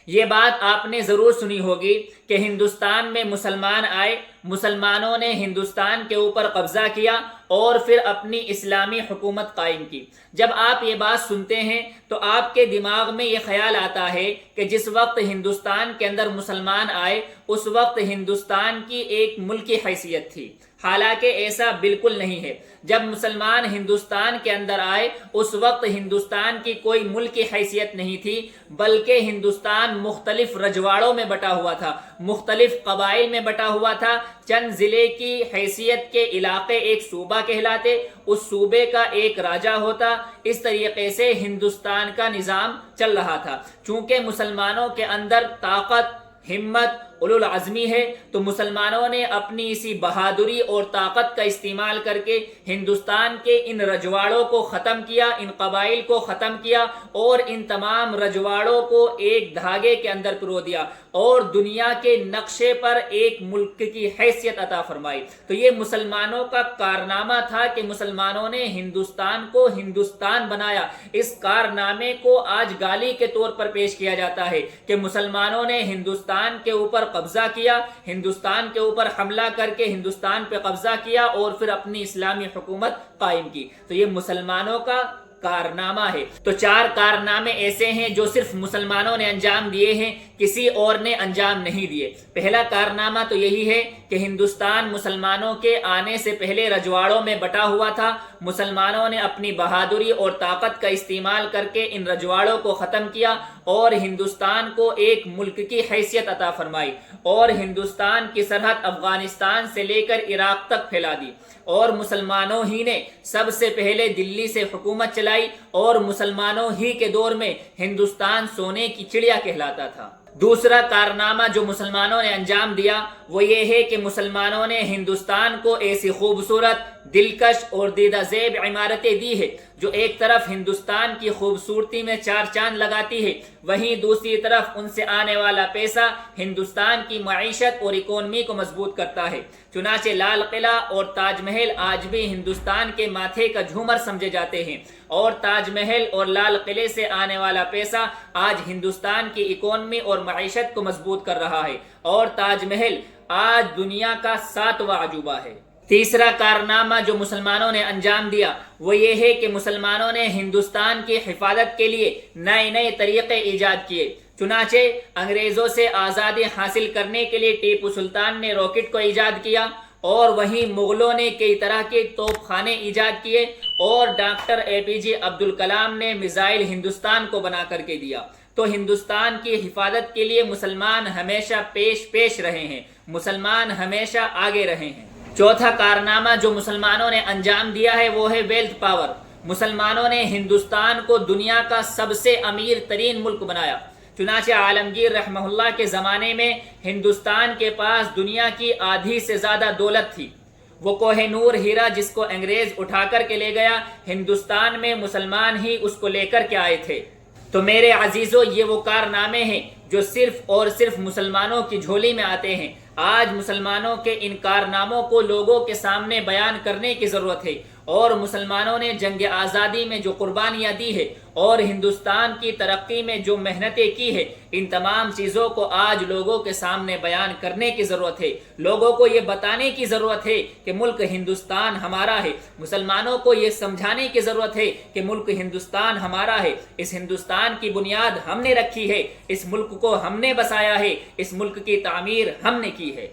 یہ بات آپ نے ضرور سنی ہوگی کہ ہندوستان میں مسلمان آئے، مسلمانوں نے ہندوستان کے اوپر قبضہ کیا اور پھر اپنی اسلامی حکومت قائم کی۔ جب آپ یہ بات سنتے ہیں تو آپ کے دماغ میں یہ خیال آتا ہے کہ جس وقت ہندوستان کے اندر مسلمان آئے اس وقت ہندوستان کی ایک ملکی حیثیت تھی، حالانکہ ایسا بالکل نہیں ہے۔ جب مسلمان ہندوستان کے اندر آئے اس وقت ہندوستان کی کوئی ملکی حیثیت نہیں تھی، بلکہ ہندوستان مختلف رجواڑوں میں بٹا ہوا تھا، مختلف قبائل میں بٹا ہوا تھا۔ چند ضلع کی حیثیت کے علاقے ایک صوبہ کہلاتے، اس صوبے کا ایک راجا ہوتا۔ اس طریقے سے ہندوستان کا نظام چل رہا تھا۔ چونکہ مسلمانوں کے اندر طاقت، ہمت، اولو العزمی ہے، تو مسلمانوں نے اپنی اسی بہادری اور طاقت کا استعمال کر کے ہندوستان کے ان رجواڑوں کو ختم کیا، ان قبائل کو ختم کیا اور ان تمام رجواڑوں کو ایک دھاگے کے اندر پرو دیا اور دنیا کے نقشے پر ایک ملک کی حیثیت عطا فرمائی۔ تو یہ مسلمانوں کا کارنامہ تھا کہ مسلمانوں نے ہندوستان کو ہندوستان بنایا۔ اس کارنامے کو آج گالی کے طور پر پیش کیا جاتا ہے کہ مسلمانوں نے ہندوستان کے اوپر قبضہ کیا، ہندوستان کے اوپر حملہ کر کے ہندوستان پہ قبضہ کیا اور پھر اپنی اسلامی حکومت قائم کی۔ تو یہ مسلمانوں کا کارنامہ ہے۔ تو 4 کارنامے ایسے ہیں جو صرف مسلمانوں نے انجام دیے ہیں، کسی اور نے انجام نہیں دیے۔ پہلا کارنامہ تو یہی ہے کہ ہندوستان مسلمانوں کے آنے سے پہلے رجواڑوں میں بٹا ہوا تھا۔ مسلمانوں نے اپنی بہادری اور طاقت کا استعمال کر کے ان رجواڑوں کو ختم کیا اور ہندوستان کو ایک ملک کی حیثیت عطا فرمائی اور ہندوستان کی سرحد افغانستان سے لے کر عراق تک پھیلا دی، اور مسلمانوں ہی نے سب سے پہلے دلی سے حکومت چلائی اور مسلمانوں ہی کے دور میں ہندوستان سونے کی چڑیا کہلاتا تھا۔ دوسرا کارنامہ جو مسلمانوں نے انجام دیا وہ یہ ہے کہ مسلمانوں نے ہندوستان کو ایسی خوبصورت، دلکش اور دیدہ زیب عمارتیں دی ہے جو ایک طرف ہندوستان کی خوبصورتی میں 4 چاند لگاتی ہے، وہیں دوسری طرف ان سے آنے والا پیسہ ہندوستان کی معیشت اور اکانومی کو مضبوط کرتا ہے۔ چنانچہ لال قلعہ اور تاج محل آج بھی ہندوستان کے ماتھے کا جھومر سمجھے جاتے ہیں، اور تاج محل اور لال قلعے سے آنے والا پیسہ آج ہندوستان کی اکانومی اور معیشت کو مضبوط کر رہا ہے، اور تاج محل آج دنیا کا 7واں عجوبہ ہے۔ تیسرا کارنامہ جو مسلمانوں نے انجام دیا وہ یہ ہے کہ مسلمانوں نے ہندوستان کی حفاظت کے لیے نئے نئے طریقے ایجاد کیے۔ چنانچہ انگریزوں سے آزادی حاصل کرنے کے لیے ٹیپو سلطان نے راکٹ کو ایجاد کیا، اور وہیں مغلوں نے کئی طرح کے توپ خانے ایجاد کیے، اور ڈاکٹر APJ عبدالکلام نے میزائل ہندوستان کو بنا کر کے دیا۔ تو ہندوستان کی حفاظت کے لیے مسلمان ہمیشہ پیش رہے ہیں، مسلمان ہمیشہ آگے رہے ہیں۔ چوتھا کارنامہ جو مسلمانوں نے انجام دیا ہے وہ ہے ویلتھ پاور۔ مسلمانوں نے ہندوستان کو دنیا کا سب سے امیر ترین ملک بنایا۔ چنانچہ عالمگیر رحمہ اللہ کے زمانے میں ہندوستان کے پاس دنیا کی آدھی سے زیادہ دولت تھی۔ وہ کوہ نور ہیرا جس کو انگریز اٹھا کر کے لے گیا، ہندوستان میں مسلمان ہی اس کو لے کر کے آئے تھے۔ تو میرے عزیزو، یہ وہ کارنامے ہیں جو صرف اور صرف مسلمانوں کی جھولی میں آتے ہیں۔ آج مسلمانوں کے ان کارناموں کو لوگوں کے سامنے بیان کرنے کی ضرورت ہے، اور مسلمانوں نے جنگ آزادی میں جو قربانیاں دی ہے اور ہندوستان کی ترقی میں جو محنتیں کی ہے، ان تمام چیزوں کو آج لوگوں کے سامنے بیان کرنے کی ضرورت ہے۔ لوگوں کو یہ بتانے کی ضرورت ہے کہ ملک ہندوستان ہمارا ہے۔ مسلمانوں کو یہ سمجھانے کی ضرورت ہے کہ ملک ہندوستان ہمارا ہے، اس ہندوستان کی بنیاد ہم نے رکھی ہے، اس ملک کو ہم نے بسایا ہے، اس ملک کی تعمیر ہم نے کی ہے۔